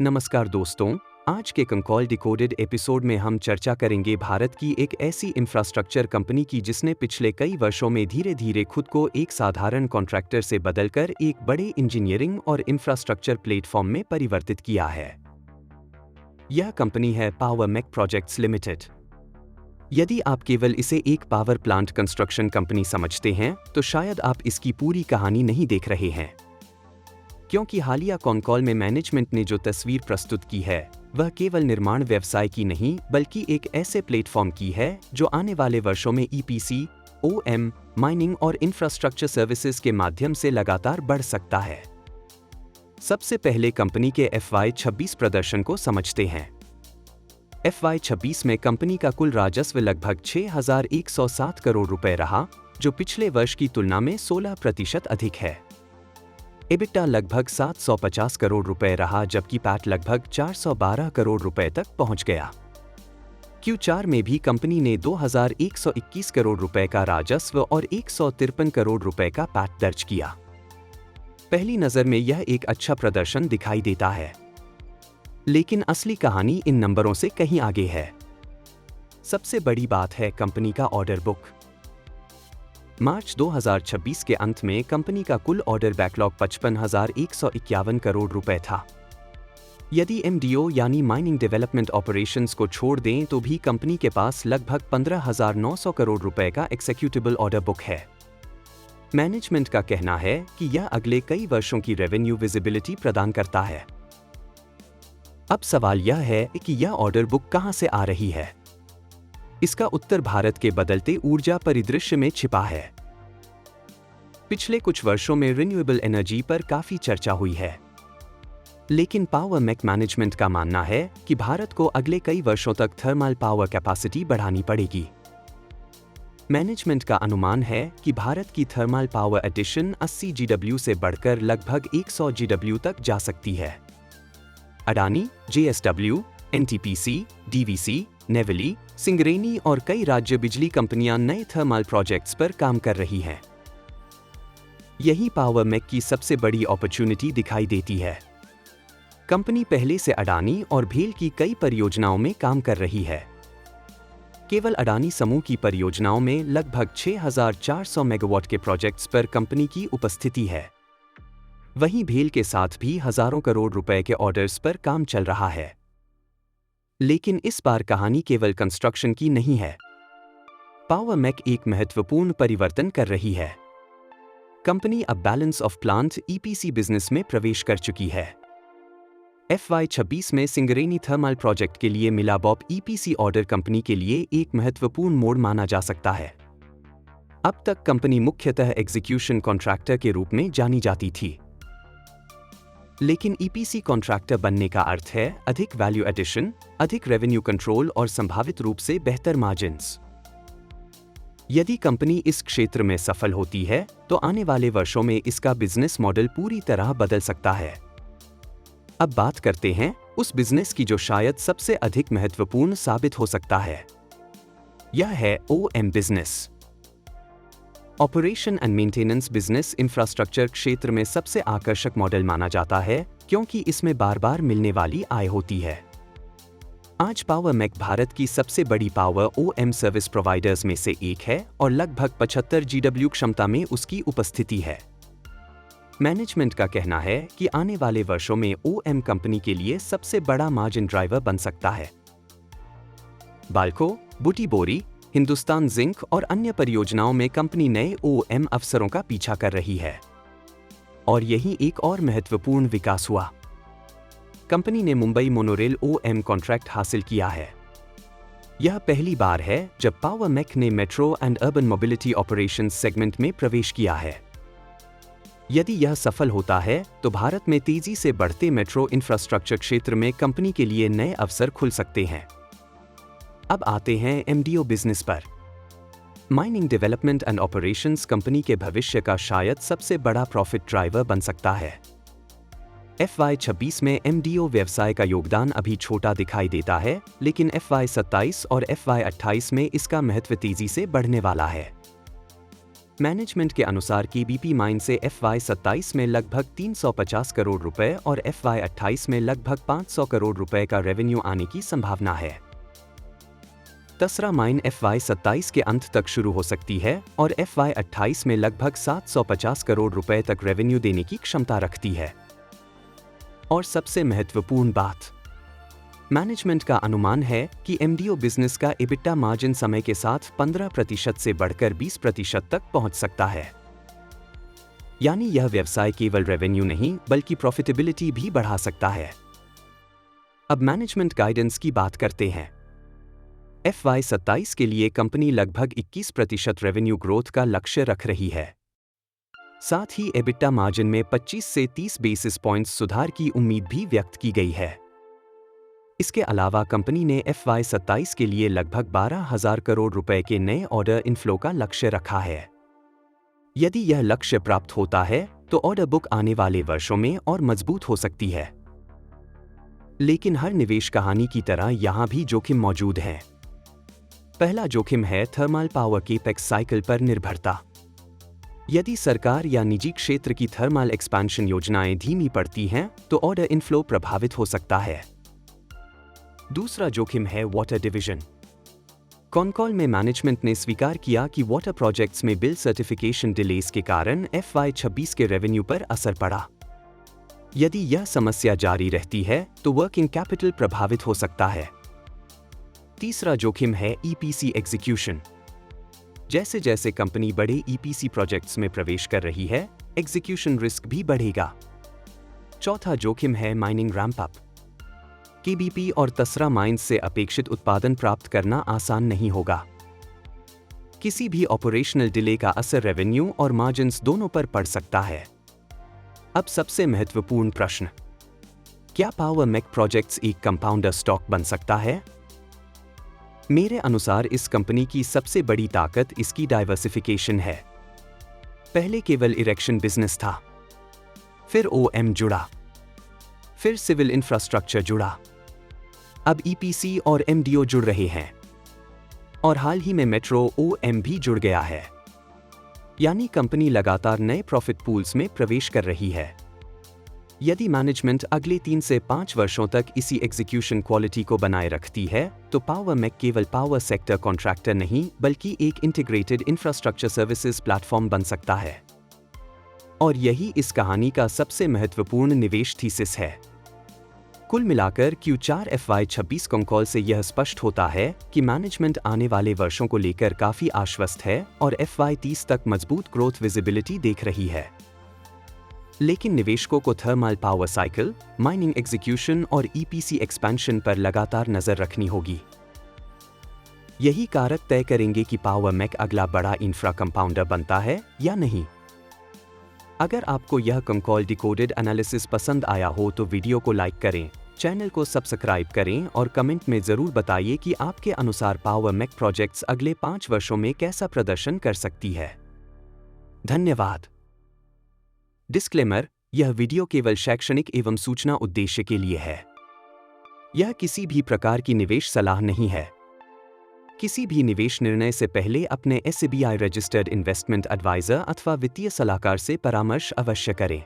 नमस्कार दोस्तों, आज के कंकॉल डिकोडेड एपिसोड में हम चर्चा करेंगे भारत की एक ऐसी इंफ्रास्ट्रक्चर कंपनी की जिसने पिछले कई वर्षों में धीरे धीरे खुद को एक साधारण कॉन्ट्रैक्टर से बदलकर एक बड़े इंजीनियरिंग और इंफ्रास्ट्रक्चर प्लेटफॉर्म में परिवर्तित किया है। यह कंपनी है पावर मेक प्रोजेक्ट्स लिमिटेड। यदि आप केवल इसे एक पावर प्लांट कंस्ट्रक्शन कंपनी समझते हैं तो शायद आप इसकी पूरी कहानी नहीं देख रहे हैं, क्योंकि हालिया कॉनकॉल में मैनेजमेंट ने जो तस्वीर प्रस्तुत की है वह केवल निर्माण व्यवसाय की नहीं बल्कि एक ऐसे प्लेटफॉर्म की है जो आने वाले वर्षों में ईपीसी, ओएम, माइनिंग और इंफ्रास्ट्रक्चर सर्विसेज के माध्यम से लगातार बढ़ सकता है। सबसे पहले कंपनी के FY26 प्रदर्शन को समझते हैं। FY26 में कंपनी का कुल राजस्व लगभग 6,107 करोड़ रुपए रहा, जो पिछले वर्ष की तुलना में 16% अधिक है। EBITDA लगभग 750 करोड़ रुपए रहा, जबकि पैट लगभग 412 करोड़ रुपए तक पहुंच गया। Q4 में भी कंपनी ने 2,121 करोड़ रुपए का राजस्व और 153 करोड़ रुपए का पैट दर्ज किया। पहली नजर में यह एक अच्छा प्रदर्शन दिखाई देता है, लेकिन असली कहानी इन नंबरों से कहीं आगे है। सबसे बड़ी बात है कंपनी का ऑर्डर बुक। मार्च 2026 के अंत में कंपनी का कुल ऑर्डर बैकलॉग 55,151 करोड़ रुपए था। यदि MDO यानी माइनिंग डेवलपमेंट ऑपरेशंस को छोड़ दें तो भी कंपनी के पास लगभग 15,900 करोड़ रुपए का एक्जीक्यूटेबल ऑर्डर बुक है। मैनेजमेंट का कहना है कि यह अगले कई वर्षों की रेवेन्यू विजिबिलिटी प्रदान करता है। अब सवाल यह है कि यह ऑर्डर बुक कहां से आ रही है। इसका उत्तर भारत के बदलते ऊर्जा परिदृश्य में छिपा है। पिछले कुछ वर्षों में रिन्यूएबल एनर्जी पर काफी चर्चा हुई है, लेकिन पावर मेक मैनेजमेंट का मानना है कि भारत को अगले कई वर्षों तक थर्मल पावर कैपेसिटी बढ़ानी पड़ेगी। मैनेजमेंट का अनुमान है कि भारत की थर्मल पावर एडिशन 80 GW से बढ़कर लगभग 100 GW तक जा सकती है। Adani, JSW, NTPC, DVC, Neyveli, Singareni और कई राज्य बिजली कंपनियां नए थर्मल प्रोजेक्ट्स पर काम कर रही हैं। यही पावर मेक की सबसे बड़ी अपॉर्चुनिटी दिखाई देती है। कंपनी पहले से अडानी और भेल की कई परियोजनाओं में काम कर रही है। केवल अडानी समूह की परियोजनाओं में लगभग 6,400 मेगावाट के प्रोजेक्ट्स पर कंपनी की उपस्थिति है। वहीं भेल के साथ भी हजारों करोड़ रुपए के ऑर्डर्स पर काम चल रहा है। लेकिन इस बार कहानी केवल कंस्ट्रक्शन की नहीं है। पावर मेक एक महत्वपूर्ण परिवर्तन कर रही है। कंपनी अब balance of plant EPC business में प्रवेश कर चुकी है। FY26 में सिंगरेनी थर्मल प्रोजेक्ट के लिए मिला बॉप EPC ऑर्डर कंपनी के लिए एक महत्वपूर्ण मोड़ माना जा सकता है। अब तक कंपनी मुख्यतः एग्जीक्यूशन कॉन्ट्रैक्टर के रूप में जानी जाती थी, लेकिन EPC कॉन्ट्रैक्टर बनने का अर्थ है अधिक वैल्यू एडिशन, अधिक रेवेन्यू कंट्रोल और संभावित रूप से बेहतर मार्जिन्स। यदि कंपनी इस क्षेत्र में सफल होती है तो आने वाले वर्षों में इसका बिजनेस मॉडल पूरी तरह बदल सकता है। अब बात करते हैं उस बिजनेस की जो शायद सबसे अधिक महत्वपूर्ण साबित हो सकता है। यह है OM business. Operation and maintenance business infrastructure क्षेत्र में सबसे आकर्षक मॉडल माना जाता है, क्योंकि इसमें बार बार मिलने वाली आय होती है। आज पावर मेक भारत की सबसे बड़ी पावर OM सर्विस प्रोवाइडर्स में से एक है और लगभग 75 GW क्षमता में उसकी उपस्थिति है। मैनेजमेंट का कहना है कि आने वाले वर्षों में OM कंपनी के लिए सबसे बड़ा मार्जिन ड्राइवर बन सकता है। बाल्को, बुटीबोरी, हिंदुस्तान जिंक और अन्य परियोजनाओं में कंपनी नए OM अवसरों का पीछा कर रही है। और यही एक और महत्वपूर्ण विकास हुआ। कंपनी ने मुंबई मोनोरेल OM कॉन्ट्रैक्ट हासिल किया है। यह पहली बार है जब पावर मेक ने metro and urban mobility operations segment में प्रवेश किया है। यदि यह सफल होता है तो भारत में तेजी से बढ़ते मेट्रो इंफ्रास्ट्रक्चर क्षेत्र में कंपनी के लिए नए अवसर खुल सकते हैं। अब आते हैं MDO बिजनेस पर। Mining development and operations company के भविष्य का शायद सबसे बड़ा प्रॉफिट ड्राइवर बन सकता है। FY26 में MDO व्यवसाय का योगदान अभी छोटा दिखाई देता है, लेकिन FY27 और FY28 में इसका महत्व तेजी से बढ़ने वाला है। मैनेजमेंट के अनुसार केबीपी माइन से FY27 में लगभग 350 करोड़ रुपए और FY28 में लगभग 500 करोड़ रुपए का रेवेन्यू आने की संभावना है। तसरा माइन FY27 के अंत तक शुरू हो सकती है और FY28 में लगभग 750 करोड़ रुपए तक रेवेन्यू देने की क्षमता रखती है। और सबसे महत्वपूर्ण बात, मैनेजमेंट का अनुमान है कि एमडीओ बिजनेस का EBITDA मार्जिन समय के साथ 15% से बढ़कर 20% तक पहुंच सकता है। यानी यह व्यवसाय केवल रेवेन्यू नहीं बल्कि प्रॉफिटेबिलिटी भी बढ़ा सकता है। अब मैनेजमेंट गाइडेंस की बात करते हैं। FY27 के लिए कंपनी लगभग 21% रेवेन्यू ग्रोथ का लक्ष्य रख रही है। साथ ही EBITDA मार्जिन में 25 से 30 बेसिस पॉइंट्स सुधार की उम्मीद भी व्यक्त की गई है। इसके अलावा कंपनी ने FY27 के लिए लगभग 12,000 करोड़ रुपए के नए ऑर्डर इनफ्लो का लक्ष्य रखा है। यदि यह लक्ष्य प्राप्त होता है तो ऑर्डर बुक आने वाले वर्षों में और मजबूत हो सकती है। लेकिन हर निवेश कहानी की तरह यहां भी जोखिम मौजूद है। पहला जोखिम है थर्मल पावर केपेक्स साइकिल पर निर्भरता। यदि सरकार या निजी क्षेत्र की थर्मल एक्सपेंशन योजनाएं धीमी पड़ती हैं तो ऑर्डर इनफ्लो प्रभावित हो सकता है। दूसरा जोखिम है वाटर डिवीजन। कॉनकॉल में मैनेजमेंट ने स्वीकार किया कि वाटर प्रोजेक्ट्स में बिल सर्टिफिकेशन डिलेज के कारण FY26 के रेवेन्यू पर असर पड़ा। यदि यह समस्या जारी रहती है तो वर्किंग कैपिटल प्रभावित हो सकता है। तीसरा जोखिम है EPC एग्जीक्यूशन। जैसे जैसे कंपनी बड़े EPC प्रोजेक्ट्स में प्रवेश कर रही है, एग्जीक्यूशन रिस्क भी बढ़ेगा। चौथा जोखिम है माइनिंग रैंप अप। केबीपी और तसरा माइंस से अपेक्षित उत्पादन प्राप्त करना आसान नहीं होगा। किसी भी ऑपरेशनल डिले का असर रेवेन्यू और मार्जिन्स दोनों पर पड़ सकता है। अब सबसे महत्वपूर्ण प्रश्न, क्या पावर मेक प्रोजेक्ट्स एक कंपाउंडर स्टॉक बन सकता है? मेरे अनुसार इस कंपनी की सबसे बड़ी ताकत इसकी डाइवर्सिफिकेशन है। पहले केवल इरेक्शन बिजनेस था, फिर OM जुड़ा, फिर सिविल इंफ्रास्ट्रक्चर जुड़ा, अब EPC और MDO जुड़ रहे हैं और हाल ही में मेट्रो OM भी जुड़ गया है। यानी कंपनी लगातार नए प्रॉफिट पूल्स में प्रवेश कर रही है। यदि मैनेजमेंट अगले 3 से 5 वर्षों तक इसी एग्जीक्यूशन क्वालिटी को बनाए रखती है तो पावर मेक केवल पावर सेक्टर कॉन्ट्रैक्टर नहीं बल्कि एक इंटीग्रेटेड इंफ्रास्ट्रक्चर सर्विसेज प्लेटफॉर्म बन सकता है। और यही इस कहानी का सबसे महत्वपूर्ण निवेश थीसिस है। कुल मिलाकर Q4 FY26 कॉनकॉल से यह स्पष्ट होता है कि मैनेजमेंट आने वाले वर्षों को लेकर काफी आश्वस्त है और FY30 तक मजबूत ग्रोथ विजिबिलिटी देख रही है। लेकिन निवेशकों को thermal power cycle, mining execution और EPC एक्सपेंशन पर लगातार नजर रखनी होगी। यही कारक तय करेंगे कि पावर मेक अगला बड़ा इंफ्रा कंपाउंडर बनता है या नहीं। अगर आपको यह कॉनकॉल डिकोडेड एनालिसिस पसंद आया हो तो वीडियो को लाइक करें, चैनल को सब्सक्राइब करें और कमेंट में जरूर बताइए कि आपके अनुसार पावर मेक प्रोजेक्ट्स अगले 5 वर्षों में कैसा प्रदर्शन कर सकती है। धन्यवाद। डिस्क्लेमर, यह वीडियो केवल शैक्षणिक एवं सूचना उद्देश्य के लिए है। यह किसी भी प्रकार की निवेश सलाह नहीं है। किसी भी निवेश निर्णय से पहले अपने SBI रजिस्टर्ड इन्वेस्टमेंट एडवाइजर अथवा वित्तीय सलाहकार से परामर्श अवश्य करें।